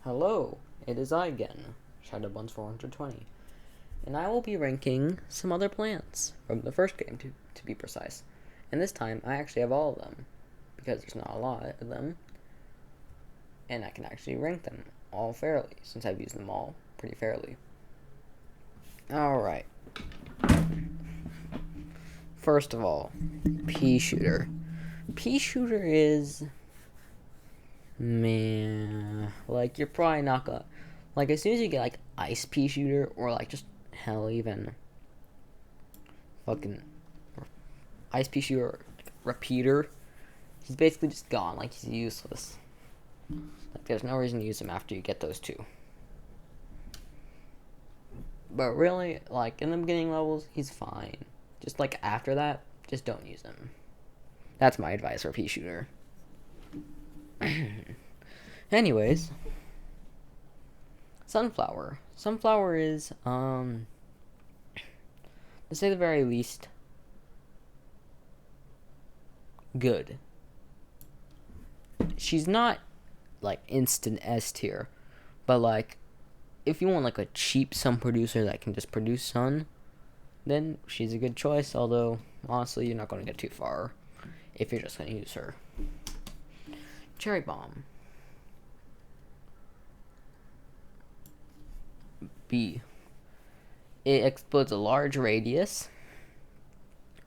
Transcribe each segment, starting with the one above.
Hello, it is I again, Shadowbuns420, and I will be ranking some other plants from the first game to be precise. And this time I actually have all of them, because there's not a lot of them, and I can actually rank them all fairly, since I've used them all pretty fairly. Alright. First of all, Pea Shooter. Pea Shooter is... man, like, you're probably not gonna... like, as soon as you get, like, Ice Pea Shooter, or, like, just, hell, even... fucking... Ice Pea Shooter, or, like, Repeater, he's basically just gone, like, he's useless. Like, there's no reason to use him after you get those two. But really, like, in the beginning levels, he's fine. Just, like, after that, just don't use him. That's my advice for Pea Shooter. Anyways, Sunflower. Sunflower is, to say the very least, good. She's not, like, instant S tier, but, like, if you want, like, a cheap sun producer that can just produce sun, then she's a good choice, although, honestly, you're not going to get too far if you're just going to use her. Cherry Bomb. B. It explodes a large radius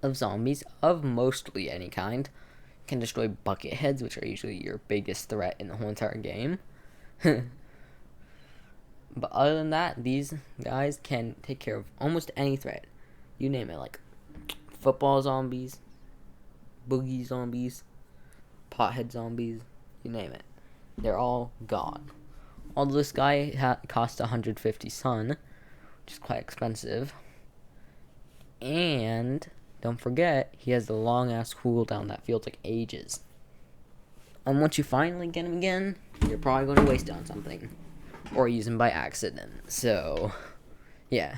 of zombies of mostly any kind. Can destroy bucket heads, which are usually your biggest threat in the whole entire game. But other than that, these guys can take care of almost any threat. You name it, like football zombies, boogie zombies, pothead zombies, you name it. They're all gone. Although this guy costs 150 sun, which is quite expensive. And don't forget, he has the long-ass cooldown that feels like ages. And once you finally get him again, you're probably going to waste it on something. Or use him by accident. So, yeah.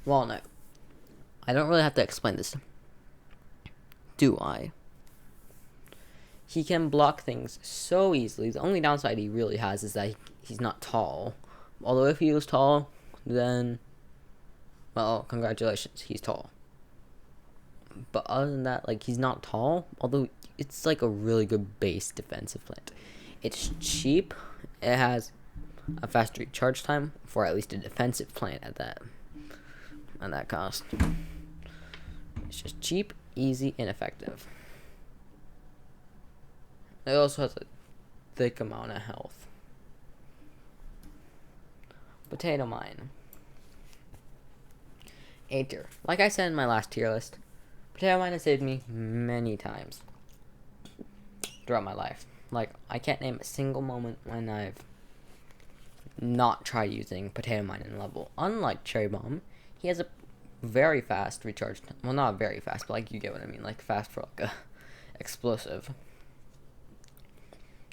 Walnut. I don't really have to explain this. Do I? He can block things so easily. The only downside he really has is that he's not tall. Although if he was tall, then... well, congratulations, he's tall. But other than that, like, he's not tall. Although, it's like a really good base defensive plant. It's cheap. It has a faster recharge time for at least a defensive plant at that cost. It's just cheap, easy, and effective. It also has a thick amount of health. Potato Mine. A tier. Like I said in my last tier list, Potato Mine has saved me many times throughout my life. Like, I can't name a single moment when I've not tried using Potato Mine in level. Unlike Cherry Bomb, he has a very fast recharge time. Well, not very fast, but, like, you get what I mean. Like, fast for, like, a explosive.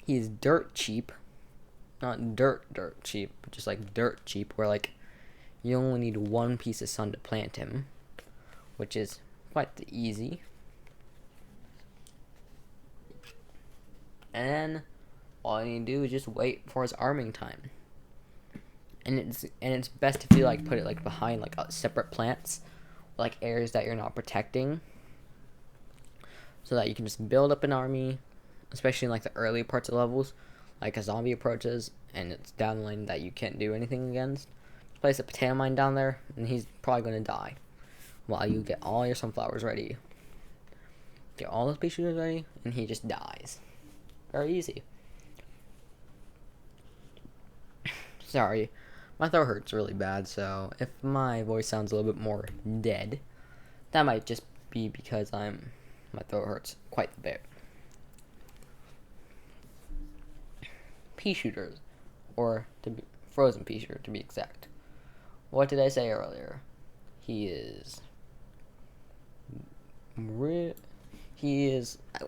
He is dirt cheap. Not dirt cheap, but just, like, dirt cheap, where, like, you only need one piece of sun to plant him, which is quite easy. And then all you need to do is just wait for his arming time. And it's best if you like put it like behind like separate plants, like areas that you're not protecting, so that you can just build up an army, especially in like the early parts of levels, like a zombie approaches and it's down the lane that you can't do anything against. Place a potato mine down there, and he's probably gonna die while you get all your sunflowers ready. Get all those pea shooters ready, and he just dies. Very easy. Sorry, my throat hurts really bad, so if my voice sounds a little bit more dead, that might just be because my throat hurts quite a bit. Pea shooters, or frozen pea shooter to be exact. What did I say earlier? He is,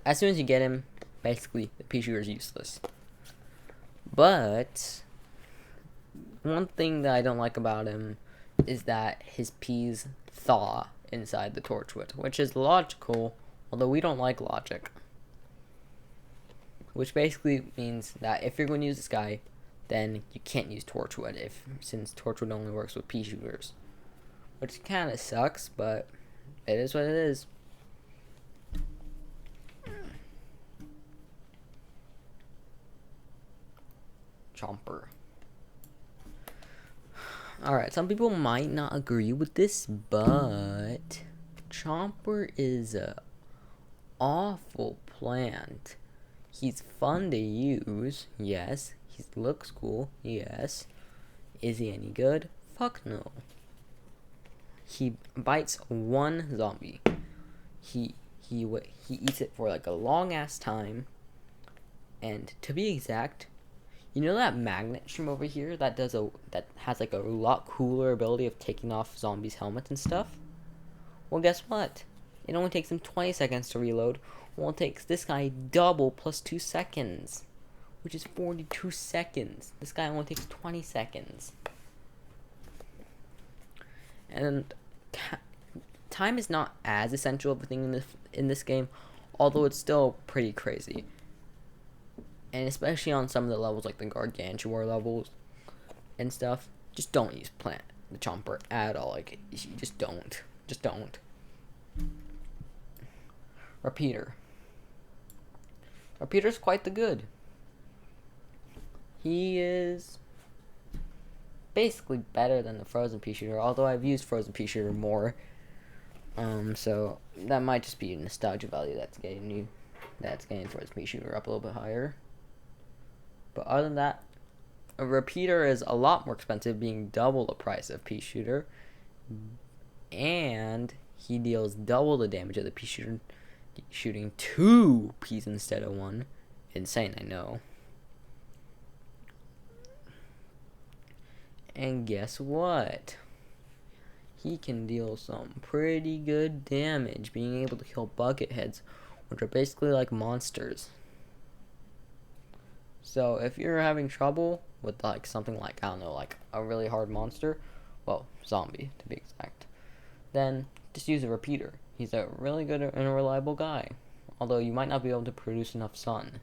as soon as you get him, basically, the pea shooter is useless. But one thing that I don't like about him is that his peas thaw inside the torchwood, which is logical, although we don't like logic. which basically means that if you're going to use this guy, then you can't use Torchwood since Torchwood only works with pea shooters, which kind of sucks, but it is what it is. Chomper. Alright, some people might not agree with this, but Chomper is a awful plant. He's fun to use, yes. He looks cool, yes. Is he any good? Fuck no. He bites one zombie. He eats it for like a long ass time. And to be exact, you know that magnet shroom over here that has like a lot cooler ability of taking off zombies' helmets and stuff? Well, guess what? It only takes him 20 seconds to reload. Well, it takes this guy double plus 2 seconds, which is 42 seconds. This guy only takes 20 seconds. And time is not as essential of a thing in this game, although it's still pretty crazy. And especially on some of the levels, like the Gargantua levels and stuff, just don't use the Chomper at all. Like, you just don't. Just don't. Repeater. Repeater's quite the good. He is basically better than the Frozen Pea Shooter, although I've used Frozen Pea Shooter more. So that might just be a nostalgia value that's getting Frozen Pea Shooter up a little bit higher. But other than that, a Repeater is a lot more expensive, being double the price of Pea Shooter. And he deals double the damage of the Pea Shooter, shooting 2 peas instead of 1. Insane, I know. And guess what? He can deal some pretty good damage, being able to kill bucket heads, which are basically like monsters. So if you're having trouble with like something like, I don't know, like a really hard monster, well, zombie to be exact, then just use a Repeater. He's a really good and a reliable guy, although you might not be able to produce enough sun.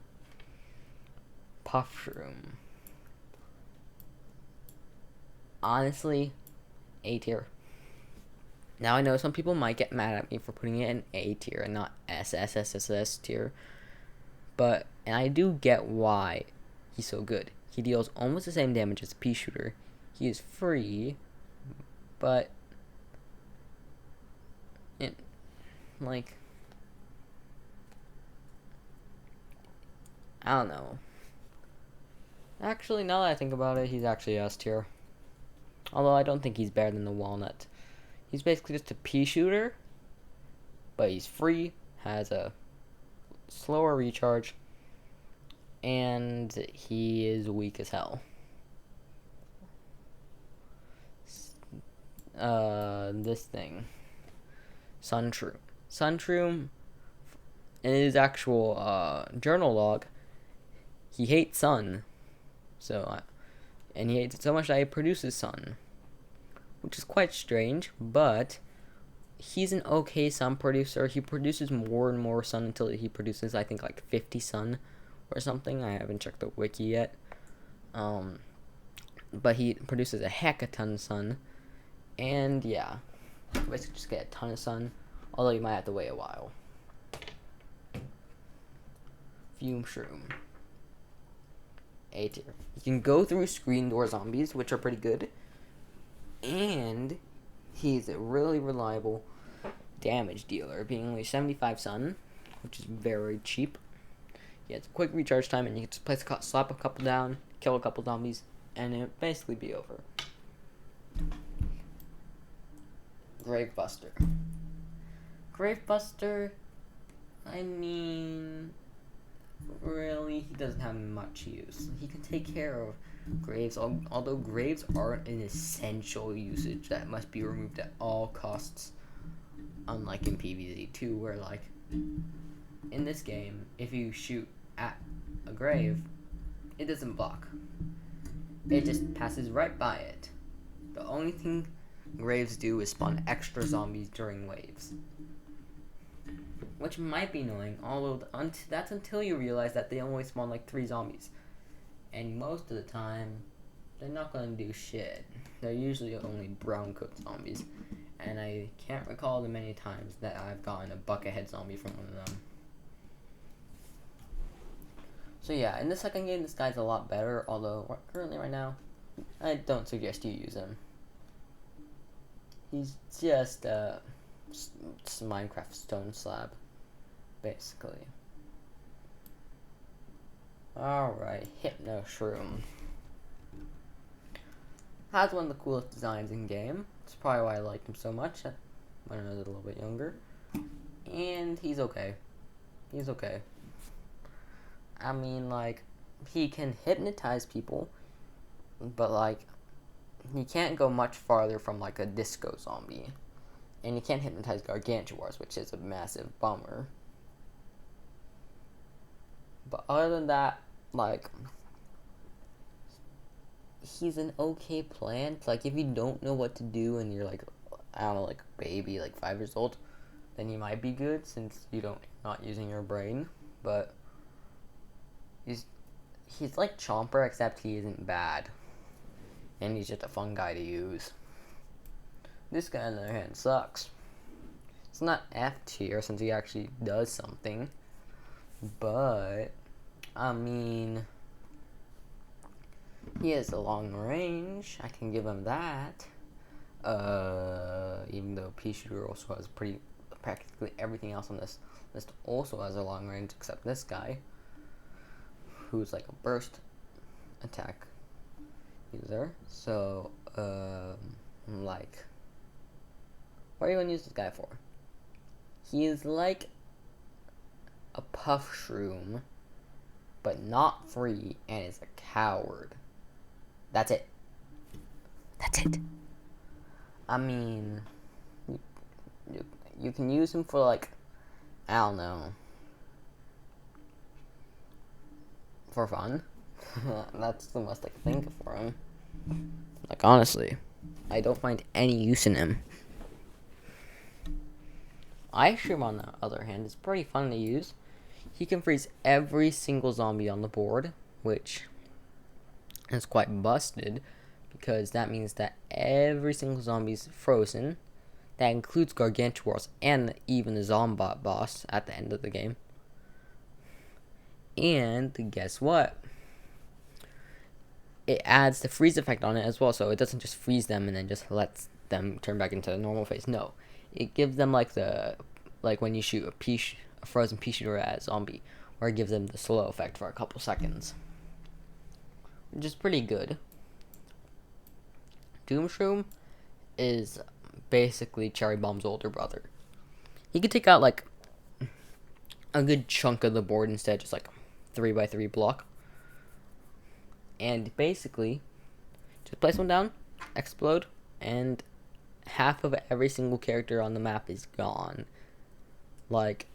Puffshroom. Honestly, A tier. Now I know some people might get mad at me for putting it in A tier and not SSSSS tier, and I do get why he's so good. He deals almost the same damage as a Pea Shooter. He is free, but I don't know. Actually, now that I think about it, he's actually S tier. Although I don't think he's better than the Walnut. He's basically just a Pea Shooter, but he's free, has a slower recharge, and he is weak as hell. This thing. Sunshroom. Sunshroom, in his actual journal log, he hates sun. And he hates it so much that he produces sun, which is quite strange, but he's an okay sun producer. He produces more and more sun until he produces, I think, like 50 sun or something. I haven't checked the wiki yet. But he produces a heck a ton of sun. And yeah, basically just get a ton of sun, although you might have to wait a while. Fume Shroom. A tier. You can go through screen door zombies, which are pretty good. And he's a really reliable damage dealer, being only 75 sun, which is very cheap. He has a quick recharge time, and you can just slap a couple down, kill a couple zombies, and it'll basically be over. Gravebuster. Gravebuster, I mean, really, he doesn't have much use. He can take care of graves, although graves aren't an essential usage that must be removed at all costs, unlike in PvZ2, where, like, in this game, if you shoot at a grave, it doesn't block. It just passes right by it. The only thing graves do is spawn extra zombies during waves. which might be annoying, although that's until you realize that they only spawn like 3 zombies. And most of the time, they're not going to do shit. They're usually only brown coat zombies. And I can't recall the many times that I've gotten a buckethead zombie from one of them. So yeah, in the second game, this guy's a lot better, although currently right now, I don't suggest you use him. He's just a Minecraft stone slab, basically. Alright, Hypno Shroom. Has one of the coolest designs in game. That's probably why I liked him so much when I was a little bit younger. And he's okay. He's okay. I mean, like, he can hypnotize people, but, like, he can't go much farther from, like, a disco zombie. And he can't hypnotize gargantuars, which is a massive bummer. But other than that, like, he's an okay plant. Like, if you don't know what to do and you're, like, I don't know, like, a baby, like, 5 years old, then he might be good since you're not using your brain. But he's like Chomper, except he isn't bad. And he's just a fun guy to use. This guy, on the other hand, sucks. It's not F tier since he actually does something. But, I mean, he has a long range. I can give him that. Even though Pea Shooter also has practically everything else on this list also has a long range except this guy, who's like a burst attack user. So, like, what are you gonna use this guy for? He is like a puff shroom, but not free, and is a coward. That's it. That's it. I mean, you can use him for, like, I don't know, for fun. That's the most I can think of for him. Like, honestly, I don't find any use in him. Ice Shroom, on the other hand, is pretty fun to use. He can freeze every single zombie on the board, which is quite busted, because that means that every single zombie is frozen. That includes Gargantuars and even the Zombot boss at the end of the game. And guess what? It adds the freeze effect on it as well, so it doesn't just freeze them and then just lets them turn back into the normal phase. No, it gives them like when you shoot a frozen pea shooter at a zombie, where it gives them the slow effect for a couple seconds, which is pretty good. Doom Shroom is basically Cherry Bomb's older brother. He could take out like a good chunk of the board instead of just like 3x3 block. And basically, just place one down, explode, and half of every single character on the map is gone. Like,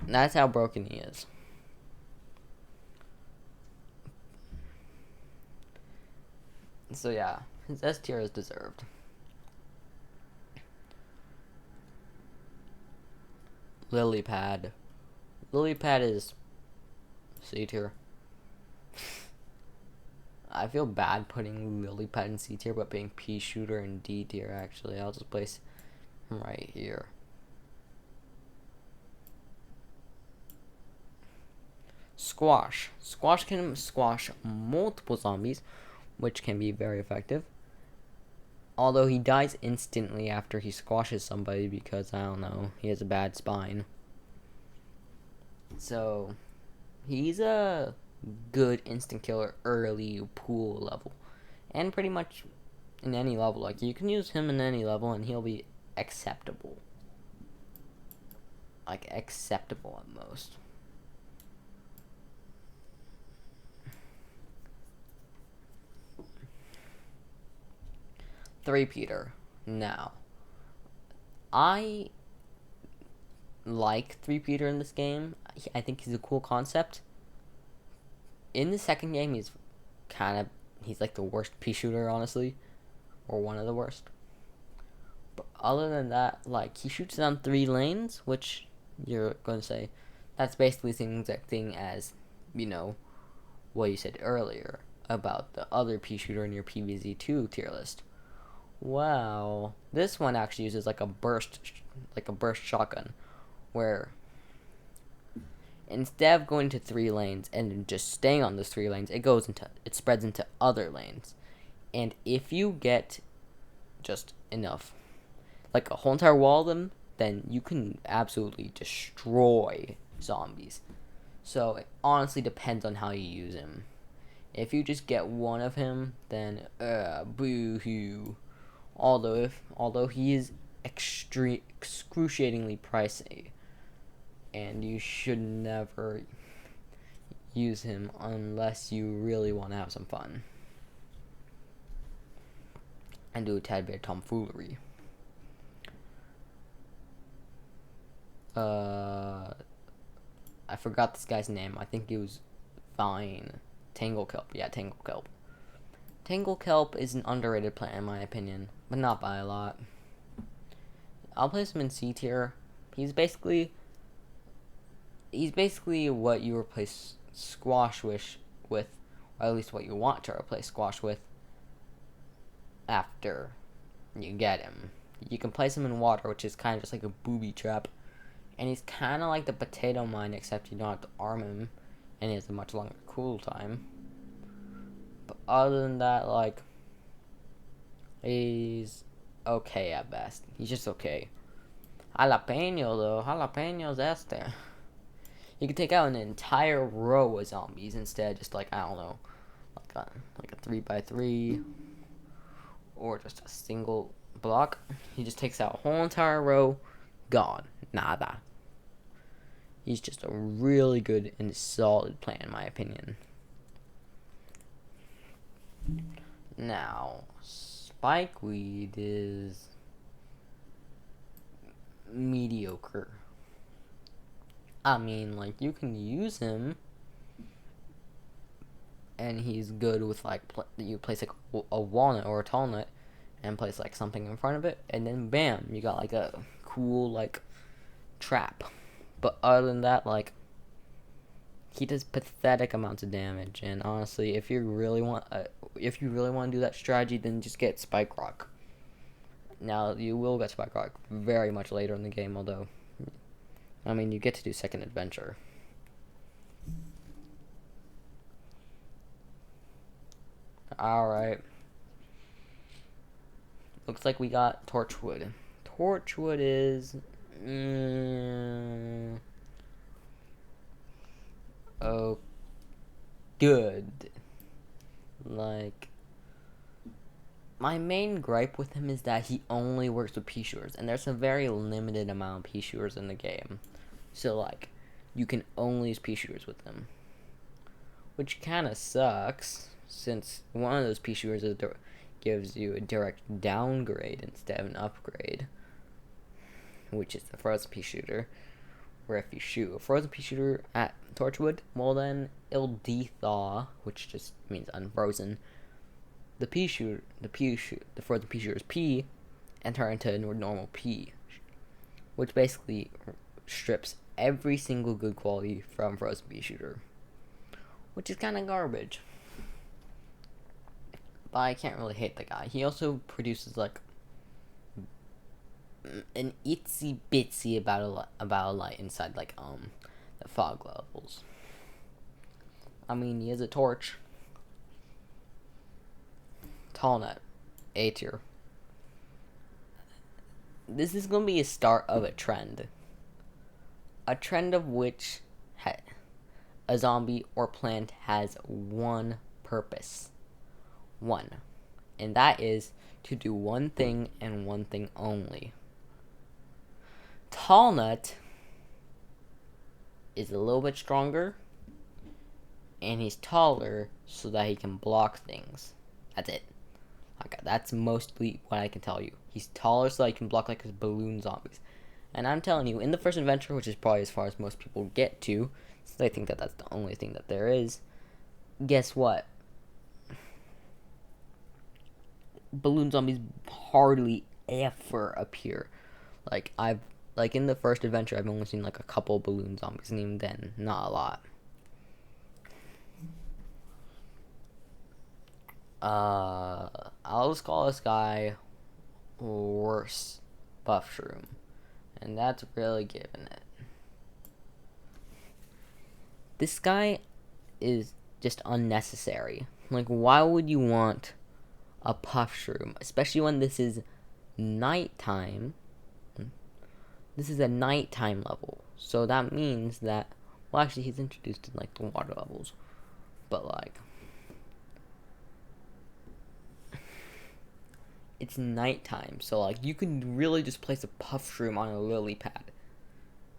that's how broken he is. So yeah, his S tier is deserved. Lily Pad. Lily Pad is C tier. I feel bad putting Lily Pad in C tier, but being Pea Shooter in D tier, actually. I'll just place him right here. Squash. Squash can squash multiple zombies, which can be very effective. Although he dies instantly after he squashes somebody because, I don't know, he has a bad spine. So, he's a good instant killer early pool level. And pretty much in any level. Like, you can use him in any level and he'll be acceptable. Like, acceptable at most. Three-peater. Now, I like Three-peater in this game. I think he's a cool concept. In the second game, he's like the worst pea shooter, honestly, or one of the worst. But other than that, like, he shoots down 3 lanes, which you're going to say, that's basically the same exact thing as, what you said earlier about the other pea shooter in your PvZ2 tier list. Wow, this one actually uses like a burst shotgun, where instead of going to 3 lanes and just staying on those 3 lanes, it spreads into other lanes. And if you get just enough, like a whole entire wall of them, then you can absolutely destroy zombies. So it honestly depends on how you use him. If you just get one of him, then boo-hoo. Although he is excruciatingly pricey, and you should never use him unless you really want to have some fun and do a tad bit of tomfoolery. I forgot this guy's name. I think he was fine. Tangle Kelp. Yeah, Tangle Kelp. Tangle Kelp is an underrated plant in my opinion, but not by a lot. I'll place him in C tier. He's basically what you replace Squash with, or at least what you want to replace Squash with after you get him. You can place him in water, which is kind of just like a booby trap. And he's kind of like the potato mine, except you don't have to arm him, and he has a much longer cool time. But other than that, like, he's okay at best. He's just okay. Jalapeno, though. Jalapenos este. You can take out an entire row of zombies instead, just like, I don't know, like a 3x3, or just a single block. He just takes out a whole entire row, gone. Nada. He's just a really good and solid plan, in my opinion. Now, Spikeweed is mediocre. I mean, like, you can use him, and he's good with, like, you place, like, a walnut or a tall nut, and place, like, something in front of it, and then, bam, you got, like, a cool, like, trap. But other than that, like, he does pathetic amounts of damage, and honestly, if you really want to do that strategy, then just get Spike Rock. Now, you will get Spike Rock very much later in the game, although, I mean, you get to do second adventure. Alright. Looks like we got Torchwood. Torchwood is... oh, good. Like, my main gripe with him is that he only works with pea shooters, and there's a very limited amount of pea shooters in the game. So, like, you can only use pea shooters with him, which kind of sucks, since one of those pea shooters gives you a direct downgrade instead of an upgrade, which is the frozen pea shooter, where if you shoot a frozen pea shooter at Torchwood, well then it'll de-thaw, which just means unfrozen, the frozen pea shooter's pea, and turn into a normal pea, which basically strips every single good quality from frozen pea shooter, which is kind of garbage. But I can't really hate the guy. He also produces, like, an itsy bitsy about a light inside, like, the fog levels. I mean, he has a torch. Tall net, A tier. This is gonna be a start of a trend. A trend of which a zombie or plant has one purpose. One. And that is to do one thing and one thing only. Tall nut is a little bit stronger, and he's taller so that he can block things. That's it. Okay, that's mostly what I can tell you. He's taller so that he can block, like, his balloon zombies. And I'm telling you, in the first adventure, which is probably as far as most people get to, since I think that that's the only thing that there is, guess what? Balloon zombies hardly ever appear. Like, I've like in the first adventure, I've only seen like a couple balloon zombies, and even then, not a lot. I'll just call this guy worse Buffshroom, and that's really giving it. This guy is just unnecessary. Like, why would you want a Puffshroom, especially when this is nighttime? This is a nighttime level, so that means that, well, actually, he's introduced in like the water levels, but like, it's nighttime, so like you can really just place a Puffshroom on a lily pad,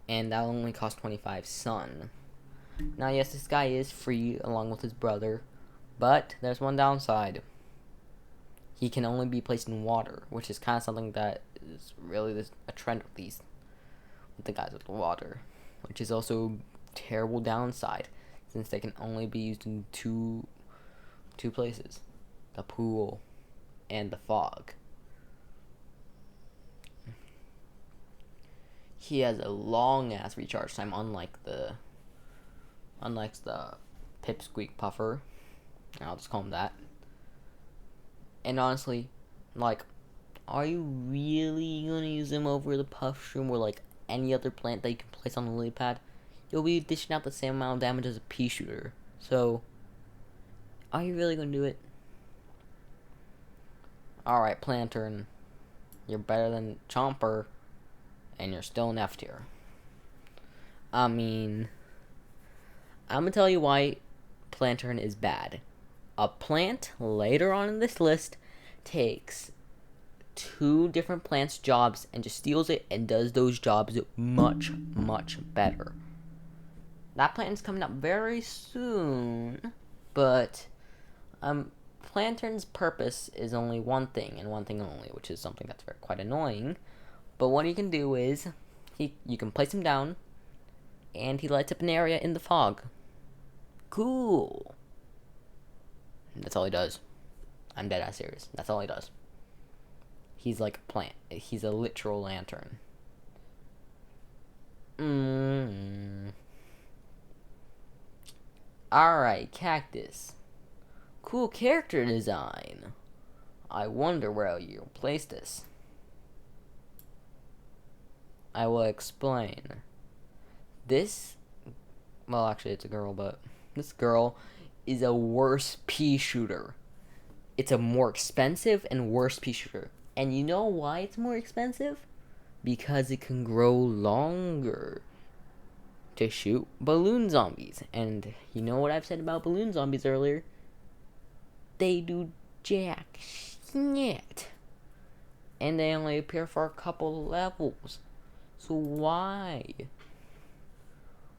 and that'll only cost 25 sun. Now, yes, this guy is free along with his brother, but there's one downside. He can only be placed in water, which is kind of something that is really a trend with the guys with the water, which is also a terrible downside, since they can only be used in two places, the pool and the fog. He has a long ass recharge time, unlike the Pipsqueak Puffer. I'll just call him that. And honestly, like, are you really gonna use him over the Puffshroom or like any other plant that you can place on the lily pad? You'll be dishing out the same amount of damage as a pea shooter. So, are you really gonna do it? Alright, Plantern, you're better than Chomper, and you're still an F tier. I mean, I'm gonna tell you why Plantern is bad. A plant later on in this list takes 2 different plants' jobs and just steals it and does those jobs much, much better. That plant is coming up very soon, but Plantern's purpose is only one thing and one thing only, which is something that's quite annoying. But what he can do is you can place him down, and he lights up an area in the fog. Cool. That's all he does. I'm dead ass serious. That's all he does. He's like a plant. He's a literal lantern. Alright, Cactus. Cool character design. I wonder where you'll place this. I will explain. Well, actually, it's a girl, but this girl is a worse pea shooter. It's a more expensive and worse pea shooter. And you know why it's more expensive? Because it can grow longer to shoot balloon zombies. And you know what I've said about balloon zombies earlier? They do jack shit. And they only appear for a couple levels. So why?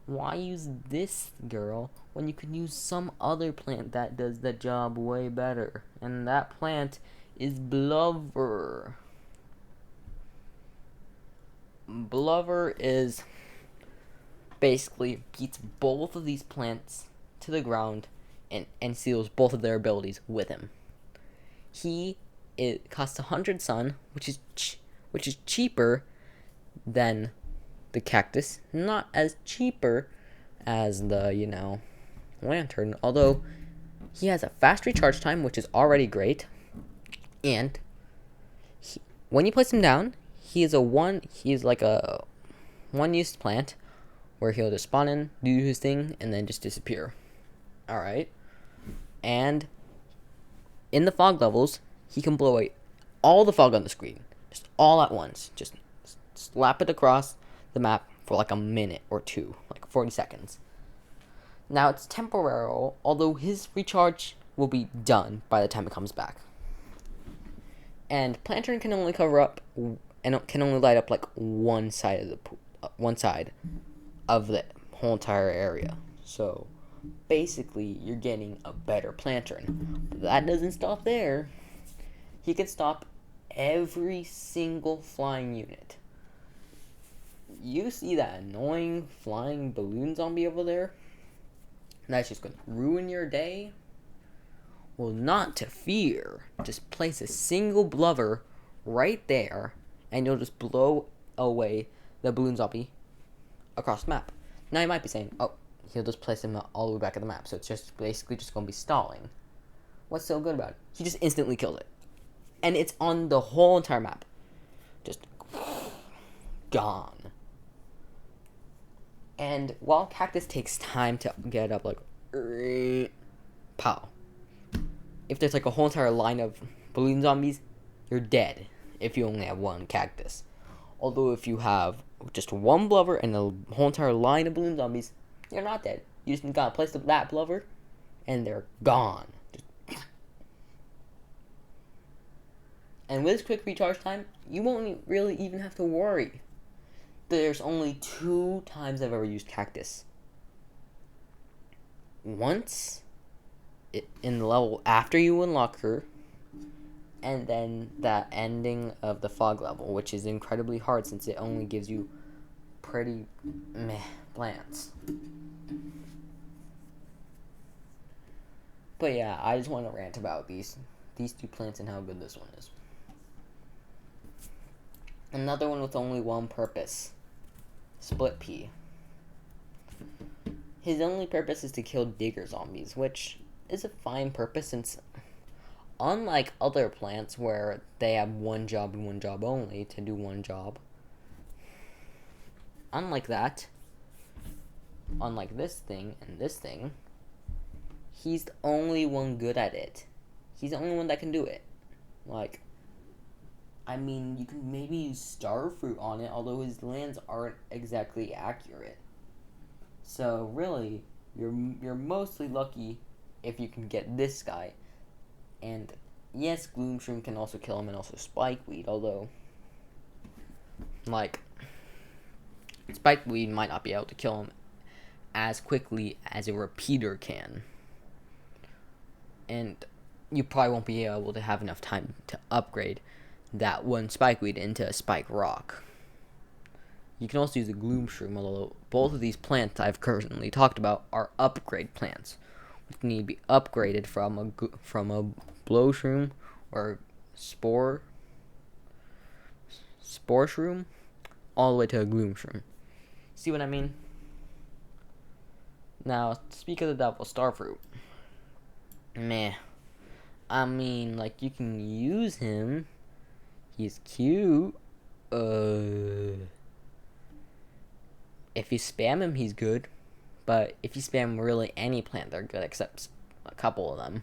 Why use this girl when you can use some other plant that does the job way better? And that plant is Blubber. Blubber is basically beats both of these plants to the ground and seals both of their abilities with him. It costs 100 sun, which is cheaper than the cactus, not as cheaper as the lantern, although he has a fast recharge time, which is already great. And when you place him down, he's like a one-use plant where he'll just spawn in, do his thing, and then just disappear. Alright. And in the fog levels, he can blow away all the fog on the screen, just all at once. Just slap it across the map for like a minute or two, like 40 seconds. Now it's temporary, although his recharge will be done by the time it comes back. And Plantern can only cover up and can only light up like one side of the whole entire area. So basically, you're getting a better Plantern. But that doesn't stop there. He can stop every single flying unit. You see that annoying flying balloon zombie over there? That's just going to ruin your day? Well, not to fear. Just place a single Blubber right there, and you'll just blow away the balloon zombie across the map. Now you might be saying, oh, he'll just place him all the way back at the map, so it's just basically just going to be stalling. What's so good about it? He just instantly kills it. And it's on the whole entire map. Just gone. And while Cactus takes time to get up, like, pow. If there's like a whole entire line of balloon zombies, you're dead if you only have one Cactus. Although if you have just one blubber and a whole entire line of balloon zombies, you're not dead. You just gotta place that blubber, and they're gone. And with quick recharge time, you won't really even have to worry. There's only 2 times I've ever used Cactus. Once, in the level after you unlock her, and then that ending of the fog level, which is incredibly hard since it only gives you pretty meh plants. But yeah, I just want to rant about these 2 plants and how good this one is. Another one with only one purpose. Split Pea. His only purpose is to kill digger zombies, which is a fine purpose since, unlike other plants where they have one job and one job only to do one job, unlike this thing and this thing, he's the only one good at it. He's the only one that can do it. Like, I mean, you can maybe use starfruit on it, although his lands aren't exactly accurate. So really, you're mostly lucky if you can get this guy. And yes, Gloomshroom can also kill him, and also Spikeweed, although, like, Spikeweed might not be able to kill him as quickly as a repeater can. And you probably won't be able to have enough time to upgrade that one Spikeweed into a Spike Rock. You can also use a Gloomshroom, although both of these plants I've currently talked about are upgrade plants, which need to be upgraded from a Blowshroom or Spore Shroom all the way to a Gloomshroom. See what I mean? Now, speak of the devil, Starfruit. Meh. I mean, like, you can use him. He's cute. If you spam him, he's good. But if you spam really any plant, they're good, except a couple of them.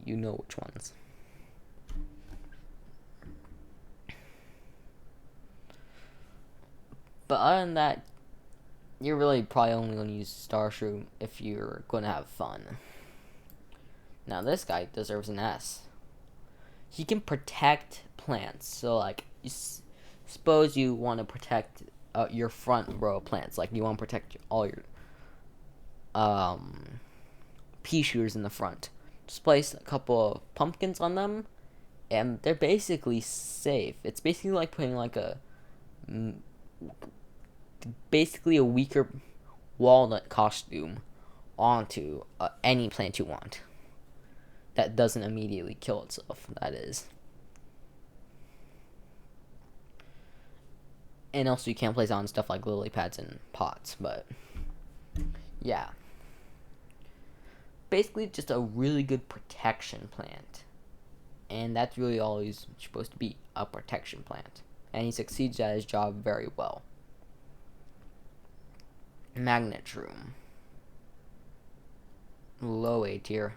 You know which ones. But other than that, you're really probably only going to use Starshroom if you're going to have fun. Now, this guy deserves an S. He can protect plants. So, like, suppose you want to protect your front row of plants. Like, you want to protect all your pea shooters in the front. Just place a couple of pumpkins on them, and they're basically safe. It's basically like putting like basically a weaker walnut costume onto any plant you want. That doesn't immediately kill itself, that is. And also you can't place on stuff like lily pads and pots, but yeah. Basically just a really good protection plant. And that's really all he's supposed to be, a protection plant. And he succeeds at his job very well. Magnet Shroom. Low A tier.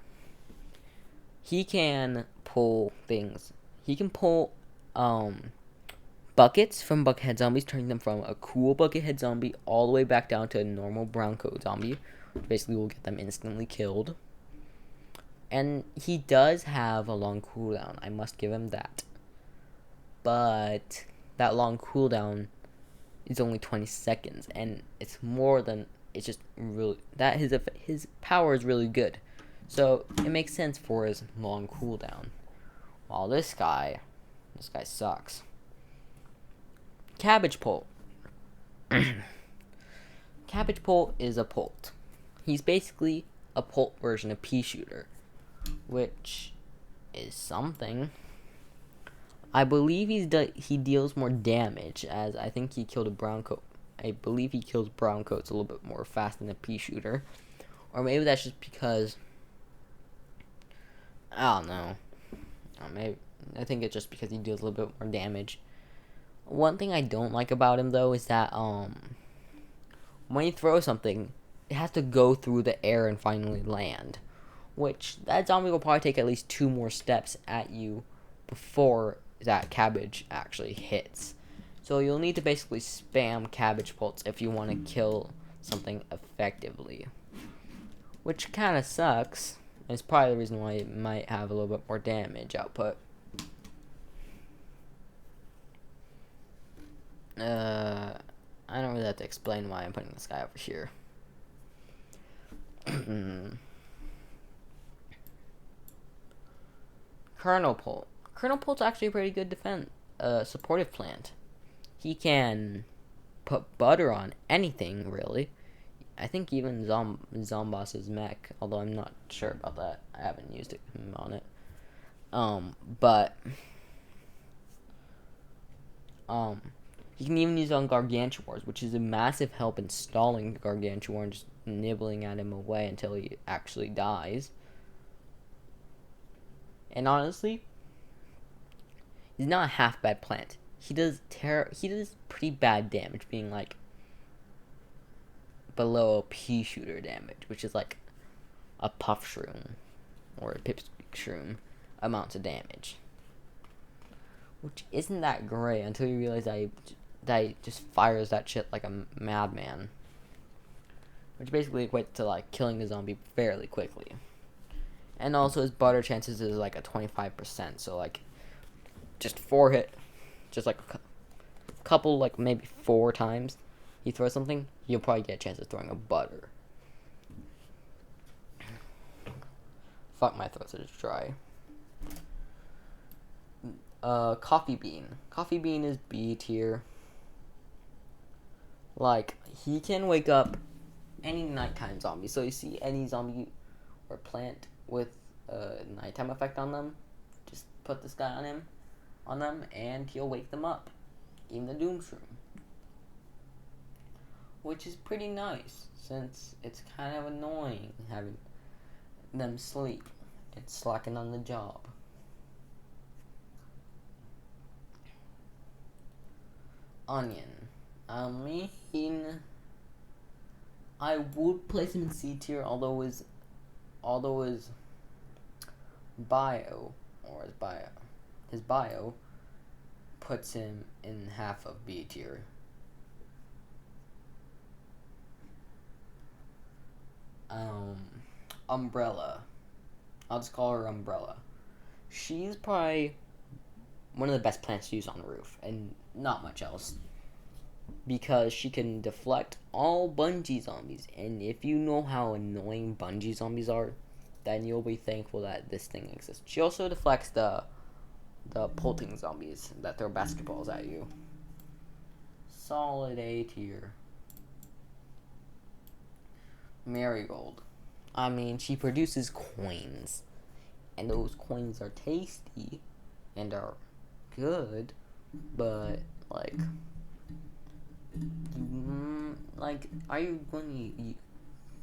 He can pull things. He can pull buckets from Buckethead zombies, turning them from a cool Buckethead zombie all the way back down to a normal brown coat zombie. Basically will get them instantly killed. And he does have a long cooldown. I must give him that. But that long cooldown is only 20 seconds, and it's more than, it's just really, that his power is really good. So it makes sense for his long cooldown. While this guy sucks. Cabbage Pole. Cabbage Pole is a Polt. He's basically a Polt version of Pea Shooter, which is something. I believe he deals more damage, as I think he killed a brown coat. I believe he kills brown coats a little bit more fast than a pea shooter. Or maybe that's just because, I don't know. Or maybe I think it's just because he deals a little bit more damage. One thing I don't like about him though is that when you throw something, it has to go through the air and finally land. Which that zombie will probably take at least 2 more steps at you before that cabbage actually hits. So you'll need to basically spam cabbage pulse if you want to kill something effectively. Which kind of sucks. It's probably the reason why it might have a little bit more damage output. I don't really have to explain why I'm putting this guy over here. Colonel Pole. Colonel Pole's actually a pretty good supportive plant. He can put butter on anything, really. I think even Zomboss's mech, although I'm not sure about that. I haven't used it on it. You can even use it on Gargantuars, which is a massive help in stalling the Gargantuar and just nibbling at him away until he actually dies. And honestly, he's not a half bad plant. He does pretty bad damage, being like below a pea shooter damage, which is like a puff shroom or a pipsqueak shroom amounts of damage. Which isn't that great until you realize that he just fires that shit like a madman. Which basically equates to like killing the zombie fairly quickly. And also his butter chances is like a 25%, so like just 4 hit, just like a couple, like maybe 4 times he throws something, you'll probably get a chance of throwing a butter. Fuck, my throat's just dry. Coffee Bean. Coffee Bean is B tier. Like, he can wake up any nighttime zombie. So you see any zombie or plant with a nighttime effect on them, just put this guy on them, and he'll wake them up. Even the Doomshroom. Which is pretty nice, since it's kind of annoying having them sleep. It's slacking on the job. Onion. I mean, I would place him in C tier, although his bio puts him in half of B tier. Umbrella. I'll just call her Umbrella. She's probably one of the best plants to use on the roof, and not much else. Because she can deflect all bungee zombies, and if you know how annoying bungee zombies are, then you'll be thankful that this thing exists. She also deflects the pulting zombies that throw basketballs at you. Solid A tier. Marigold. I mean, she produces coins, and those coins are tasty and are good, but like, are you going to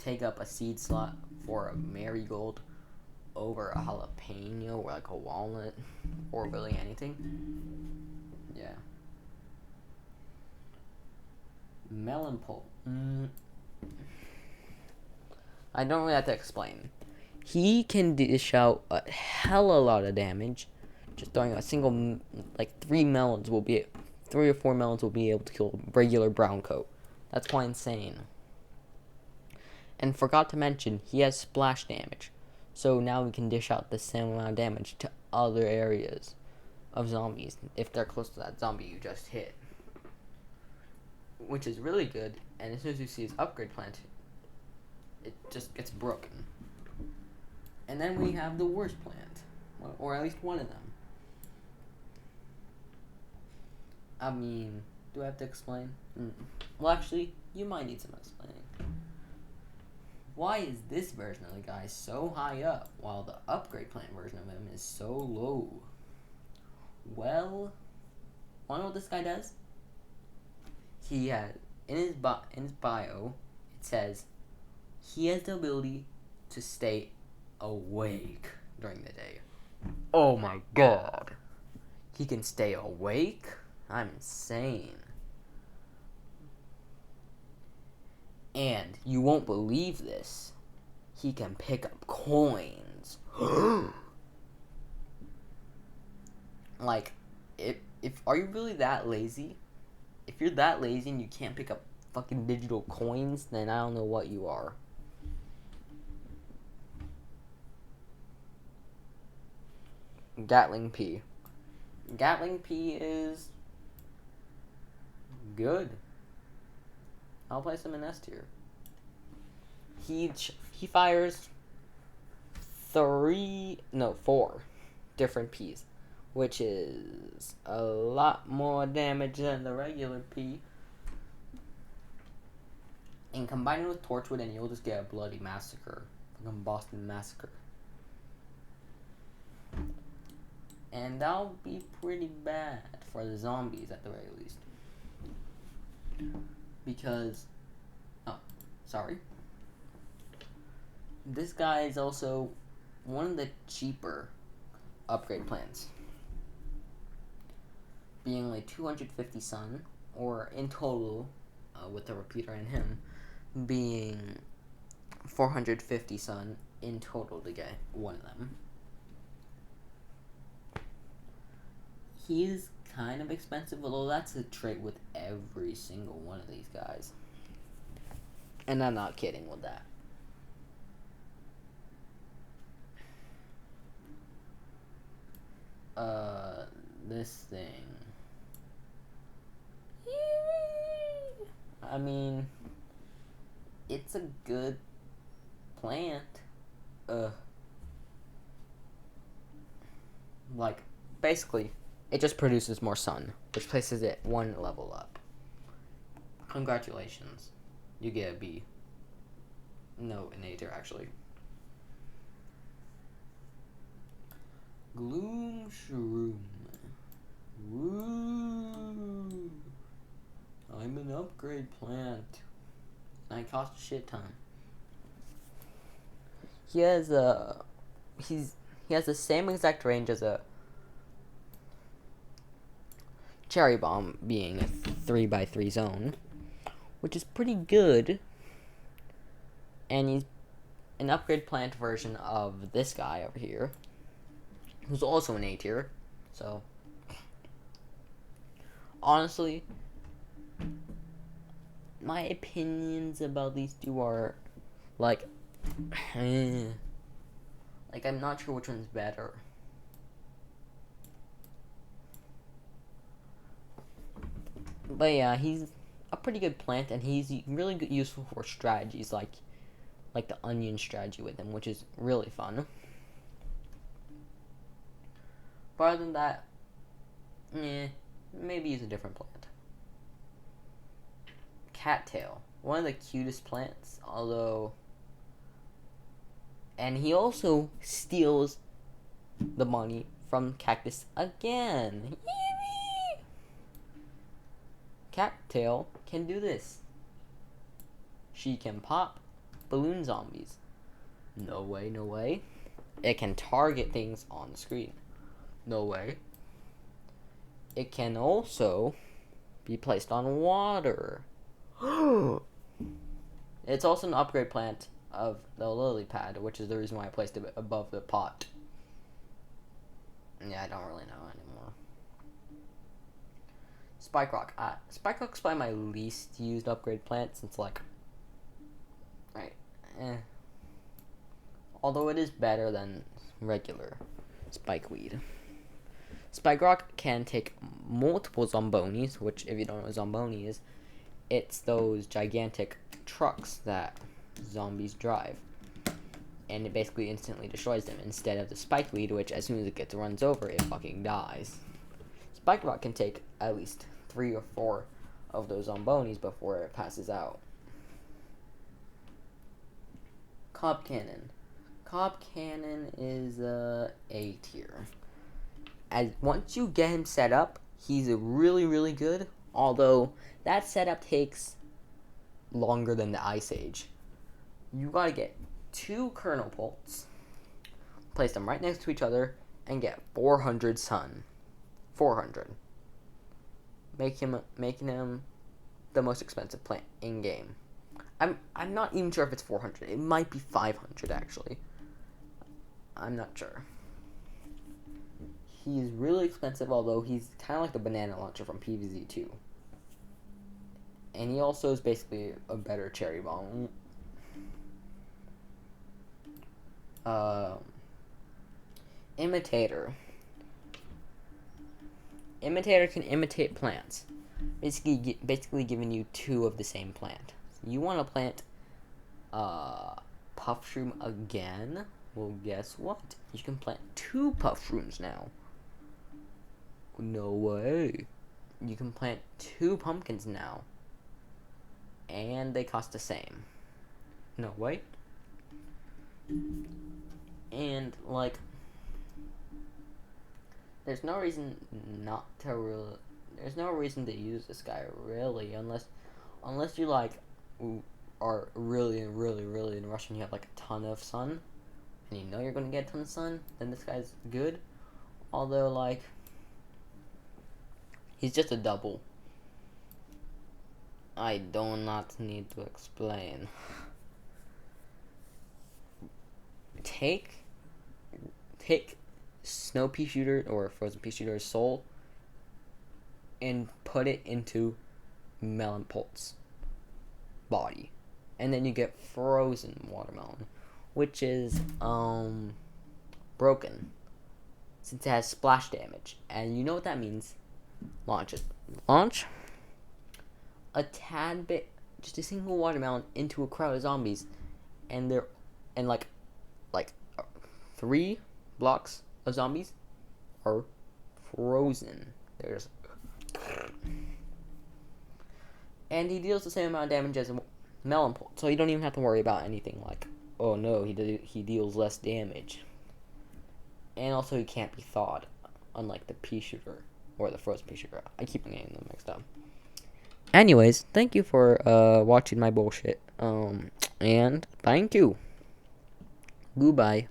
take up a seed slot for a marigold over a jalapeno or like a walnut or really anything? Yeah. Melon pulp. I don't really have to explain. He can dish out a hella lot of damage. Just throwing a single, like 3 or 4 melons will be able to kill a regular brown coat. That's quite insane. And forgot to mention, he has splash damage. So now we can dish out the same amount of damage to other areas of zombies if they're close to that zombie you just hit. Which is really good, and as soon as you see his upgrade plant, it just gets broken. And then we have the worst plant, or at least one of them. I mean, do I have to explain? Well, actually, you might need some explaining. Why is this version of the guy so high up, while the upgrade plant version of him is so low? Well, wanna know what this guy does? He has in his bio it says he has the ability to stay awake during the day. Oh my god. He can stay awake? I'm insane. And you won't believe this. He can pick up coins. Like, if are you really that lazy? If you're that lazy and you can't pick up fucking digital coins, then I don't know what you are. Gatling P. Gatling P is good. I'll place him in S tier. He fires 4 different Ps, which is a lot more damage than the regular P. And combine it with Torchwood and you'll just get a bloody massacre. Fucking Boston Massacre. And that'll be pretty bad for the zombies at the very least. Because, this guy is also one of the cheaper upgrade plans. Being like 250 sun, or in total, with the repeater and him, being 450 sun in total to get one of them. He's kind of expensive, although that's a trait with every single one of these guys. And I'm not kidding with that. This thing. I mean, it's a good plant. Like, basically, it just produces more sun, which places it 1 level up. Congratulations. You get a B. No, an A tier, actually. Gloom Shroom. Woo! I'm an upgrade plant. And I cost a shit ton. He has the same exact range as a Cherry Bomb, being a 3x3 zone, which is pretty good. And he's an upgrade plant version of this guy over here, who's also an A tier. So, honestly, my opinions about these two are like, I'm not sure which one's better. But yeah, he's a pretty good plant, and he's really good, useful for strategies like the onion strategy with him, which is really fun. But other than that, maybe he's a different plant. Cattail, one of the cutest plants, although, and he also steals the money from Cactus again. Cattail can do this. She can pop balloon zombies. No way, no way. It can target things on the screen. No way. It can also be placed on water. It's also an upgrade plant of the lily pad, which is the reason why I placed it above the pot. Yeah, I don't really know anymore. Spike Rock. Spike Rock's probably my least used upgrade plant since, like, although it is better than regular Spikeweed. Spike Rock can take multiple Zombonis, which, if you don't know what Zomboni is, it's those gigantic trucks that zombies drive. And it basically instantly destroys them, instead of the Spikeweed, which as soon as it runs over, it fucking dies. Spike Rock can take at least 3 or 4 of those Zombonis before it passes out. Cob Cannon. Cob Cannon is A tier. as once you get him set up, he's really, really good. Although that setup takes longer than the Ice Age. You gotta get 2 kernel bolts, place them right next to each other, and get 400 sun. 400. Making him the most expensive plant in game. I'm not even sure if it's 400. It might be 500 actually. I'm not sure. He's really expensive, although he's kind of like the banana launcher from PvZ2. And he also is basically a better cherry bomb. Imitator. Imitator can imitate plants. Basically giving you 2 of the same plant. You want to plant puff shroom again? Well, guess what? You can plant 2 puff shrooms now. No way. You can plant 2 pumpkins now. And they cost the same. No, wait. And, like, there's no reason not to really... There's no reason to use this guy, really, unless you, like, are really in a rush and you have, like, a ton of sun, and you know you're going to get a ton of sun, then this guy's good. Although, like, he's just a double. I do not need to explain. Take Snow Pea Shooter or Frozen Pea Shooter's soul and put it into Melon Pult's body, and then you get Frozen Watermelon, which is broken since it has splash damage, and you know what that means. Launch it. Launch a tad bit, just a single watermelon into a crowd of zombies, and like 3 blocks of zombies are frozen. And he deals the same amount of damage as a Melon Pult, so you don't even have to worry about anything like, oh no, he deals less damage. And also he can't be thawed, unlike the Pea Shooter or the Frozen Pea Shooter. I keep getting them mixed up. Anyways, thank you for watching my bullshit. And thank you. Goodbye.